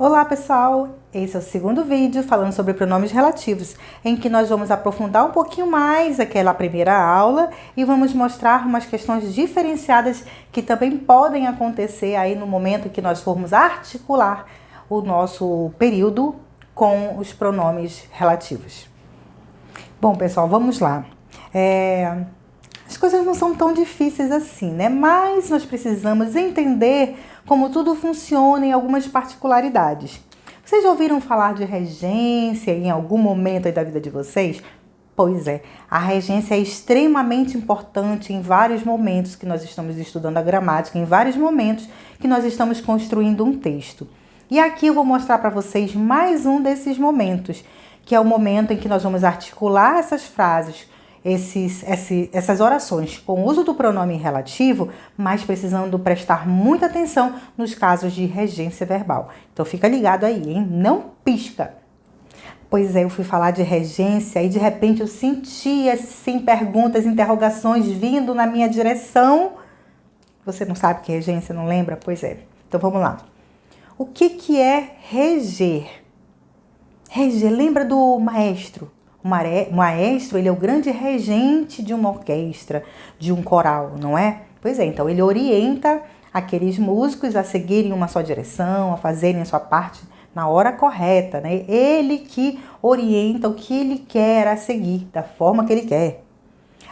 Olá pessoal, esse é o segundo vídeo falando sobre pronomes relativos, em que nós vamos aprofundar um pouquinho mais aquela primeira aula e vamos mostrar umas questões diferenciadas que também podem acontecer aí no momento que nós formos articular o nosso período com os pronomes relativos. Bom pessoal, vamos lá. As coisas não são tão difíceis assim, né? Mas nós precisamos entender como tudo funciona em algumas particularidades. Vocês já ouviram falar de regência em algum momento aí da vida de vocês? Pois é, a regência é extremamente importante em vários momentos que nós estamos estudando a gramática, em vários momentos que nós estamos construindo um texto. E aqui eu vou mostrar para vocês mais um desses momentos, que é o momento em que nós vamos articular essas frases, essas orações com o uso do pronome relativo, mas precisando prestar muita atenção nos casos de regência verbal. Então fica ligado aí, hein? Não pisca! Pois é, eu fui falar de regência e de repente eu senti assim perguntas, interrogações vindo na minha direção. Você não sabe o que é regência, não lembra? Pois é. Então vamos lá. O que é reger? Reger, lembra do maestro? O maestro, ele é o grande regente de uma orquestra, de um coral, não é? Pois é, então ele orienta aqueles músicos a seguirem uma só direção, a fazerem a sua parte na hora correta, né? Ele que orienta o que ele quer a seguir, da forma que ele quer.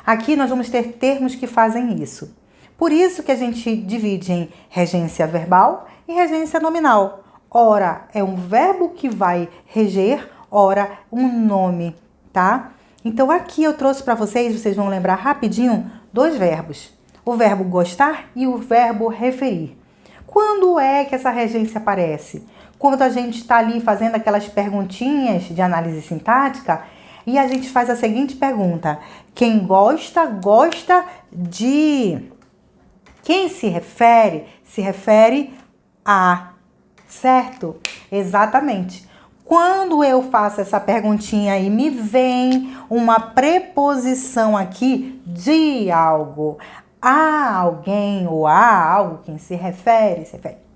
Aqui nós vamos ter termos que fazem isso. Por isso que a gente divide em regência verbal e regência nominal. Ora, é um verbo que vai reger, ora, um nome, tá? Então aqui eu trouxe para vocês vão lembrar rapidinho, dois verbos. O verbo gostar e o verbo referir. Quando é que essa regência aparece? Quando a gente está ali fazendo aquelas perguntinhas de análise sintática e a gente faz a seguinte pergunta: quem gosta, gosta de... Quem se refere a... Certo? Exatamente. Quando eu faço essa perguntinha e me vem uma preposição aqui de algo, a alguém ou a algo, quem se refere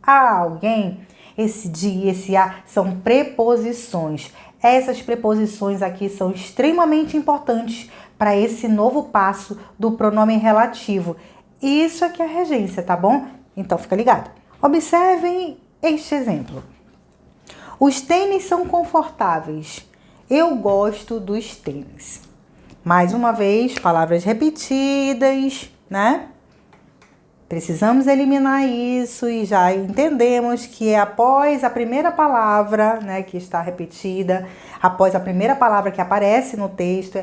a alguém, esse de e esse a são preposições. Essas preposições aqui são extremamente importantes para esse novo passo do pronome relativo. Isso aqui é a regência, tá bom? Então fica ligado. Observem este exemplo. Os tênis são confortáveis. Eu gosto dos tênis. Mais uma vez, palavras repetidas, né? Precisamos eliminar isso e já entendemos que após a primeira palavra, né, que está repetida, após a primeira palavra que aparece no texto,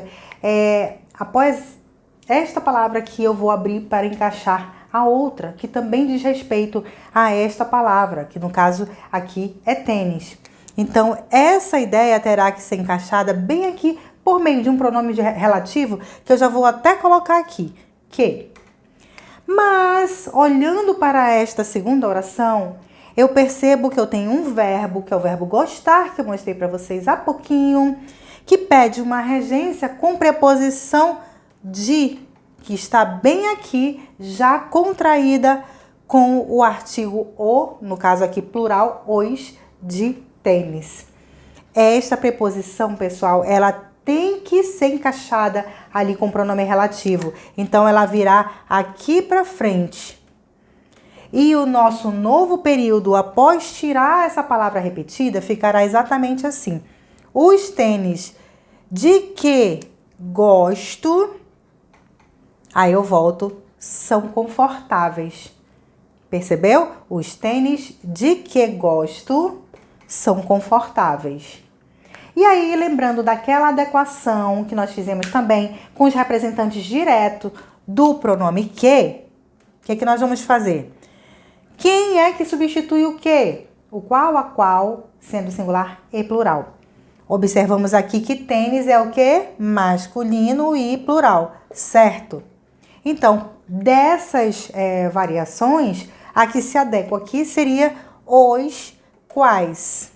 após esta palavra que eu vou abrir para encaixar a outra, que também diz respeito a esta palavra, que no caso aqui é tênis. Então, essa ideia terá que ser encaixada bem aqui por meio de um pronome relativo, que eu já vou até colocar aqui, que. Mas, olhando para esta segunda oração, eu percebo que eu tenho um verbo, que é o verbo gostar, que eu mostrei para vocês há pouquinho, que pede uma regência com preposição de, que está bem aqui, já contraída com o artigo o, no caso aqui plural, os de tênis. Esta preposição, pessoal, ela tem que ser encaixada ali com o pronome relativo. Então, ela virá aqui para frente. E o nosso novo período, após tirar essa palavra repetida, ficará exatamente assim. Os tênis de que gosto... Aí eu volto, são confortáveis. Percebeu? Os tênis de que gosto são confortáveis. E aí, lembrando daquela adequação que nós fizemos também com os representantes diretos do pronome que, o que nós vamos fazer? Quem é que substitui o que? O qual, a qual, sendo singular e plural. Observamos aqui que tênis é o que? Masculino e plural, certo? Então, dessas variações, a que se adequa aqui seria os quais.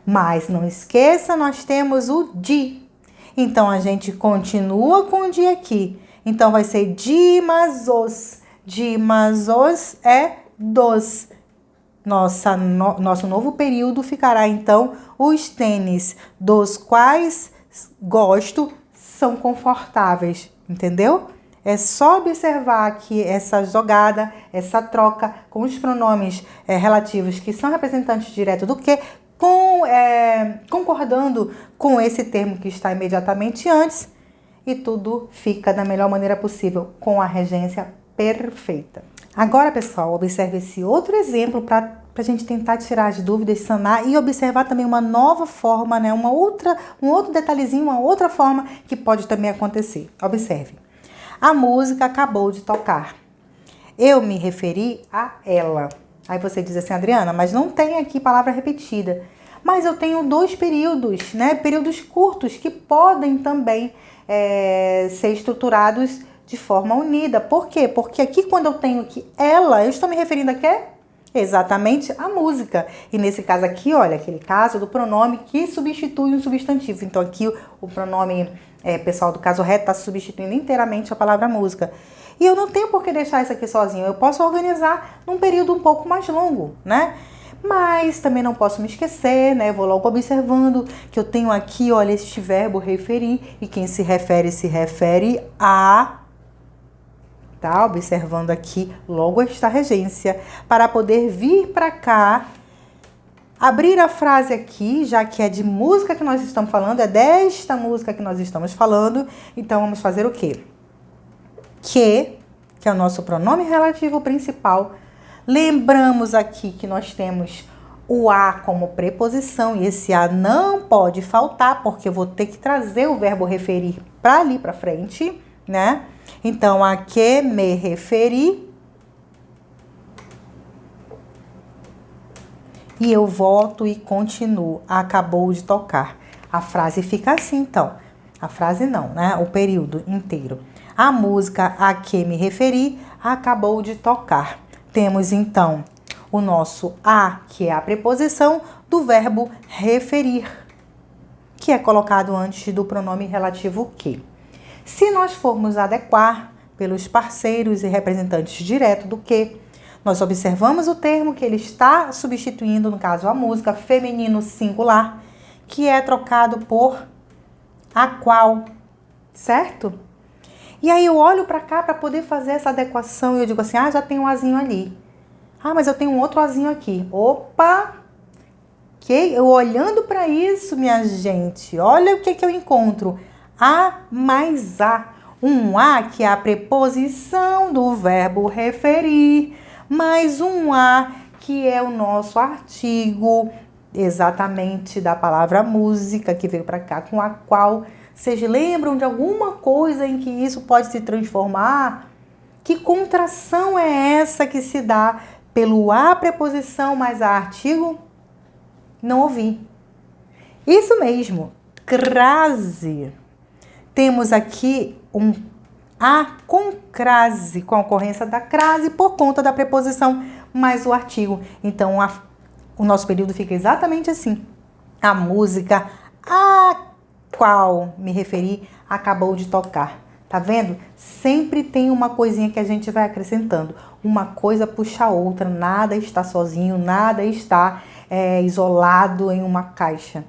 Mas não esqueça, nós temos o de. Então, a gente continua com o de aqui. Então, vai ser de, mas os. De, mas os é dos. nosso novo período ficará então: os tênis dos quais gosto são confortáveis, entendeu? É só observar aqui essa jogada, essa troca com os pronomes relativos que são representantes direto do que, concordando com esse termo que está imediatamente antes, e tudo fica da melhor maneira possível, com a regência perfeita. Agora, pessoal, observe esse outro exemplo para a gente tentar tirar as dúvidas, sanar e observar também uma nova forma, né? um outro detalhezinho, uma outra forma que pode também acontecer. Observe. A música acabou de tocar. Eu me referi a ela. Aí você diz assim: Adriana, mas não tem aqui palavra repetida. Mas eu tenho 2 períodos, né? Períodos curtos que podem também ser estruturados de forma unida. Por quê? Porque aqui, quando eu tenho que ela, eu estou me referindo a quê? Exatamente a música. E nesse caso aqui, olha, aquele caso do pronome que substitui um substantivo. Então aqui o pronome pessoal do caso reto está substituindo inteiramente a palavra música. E eu não tenho por que deixar isso aqui sozinho. Eu posso organizar num período um pouco mais longo, né? Mas também não posso me esquecer, né? Vou logo observando que eu tenho aqui, olha, este verbo referir. E quem se refere a... Tá observando aqui logo esta regência para poder vir para cá, abrir a frase aqui, já que é de música que nós estamos falando, é desta música que nós estamos falando. Então vamos fazer o quê? Que é o nosso pronome relativo principal. Lembramos aqui que nós temos o a como preposição e esse a não pode faltar, porque eu vou ter que trazer o verbo referir para ali para frente, né? Então, a que me referi, e eu volto e continuo. Acabou de tocar. A frase fica assim, então. A frase não, né? O período inteiro. A música a que me referi acabou de tocar. Temos, então, o nosso a, que é a preposição do verbo referir, que é colocado antes do pronome relativo que. Se nós formos adequar pelos parceiros e representantes direto do que, nós observamos o termo que ele está substituindo, no caso a música, feminino singular, que é trocado por a qual, certo? E aí eu olho para cá para poder fazer essa adequação e eu digo assim: ah, já tem um azinho ali. Ah, mas eu tenho um outro azinho aqui. Opa! Eu olhando para isso, minha gente, olha o que eu encontro. A mais a. Um a que é a preposição do verbo referir, mais um a que é o nosso artigo, exatamente da palavra música, que veio para cá, com a qual. Vocês lembram de alguma coisa em que isso pode se transformar? Que contração é essa que se dá pelo a preposição mais a artigo? Não ouvi. Isso mesmo, crase. Temos aqui um a com crase, com a ocorrência da crase por conta da preposição mais o artigo. Então, o nosso período fica exatamente assim. A música a qual me referi acabou de tocar. Tá vendo? Sempre tem uma coisinha que a gente vai acrescentando. Uma coisa puxa a outra. Nada está sozinho, nada está isolado em uma caixa.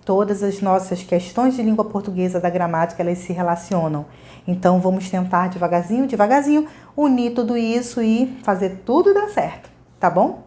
Todas as nossas questões de língua portuguesa da gramática, elas se relacionam. Então, vamos tentar devagarzinho, unir tudo isso e fazer tudo dar certo, tá bom?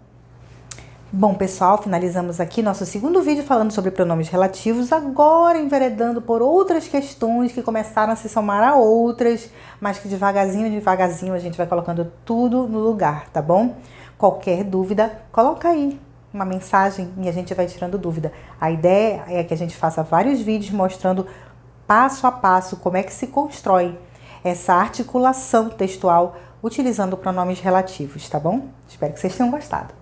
Bom, pessoal, finalizamos aqui nosso segundo vídeo falando sobre pronomes relativos, agora enveredando por outras questões que começaram a se somar a outras, mas que devagarzinho a gente vai colocando tudo no lugar, tá bom? Qualquer dúvida, coloca aí uma mensagem e a gente vai tirando dúvida. A ideia é que a gente faça vários vídeos mostrando passo a passo como é que se constrói essa articulação textual utilizando pronomes relativos, tá bom? Espero que vocês tenham gostado.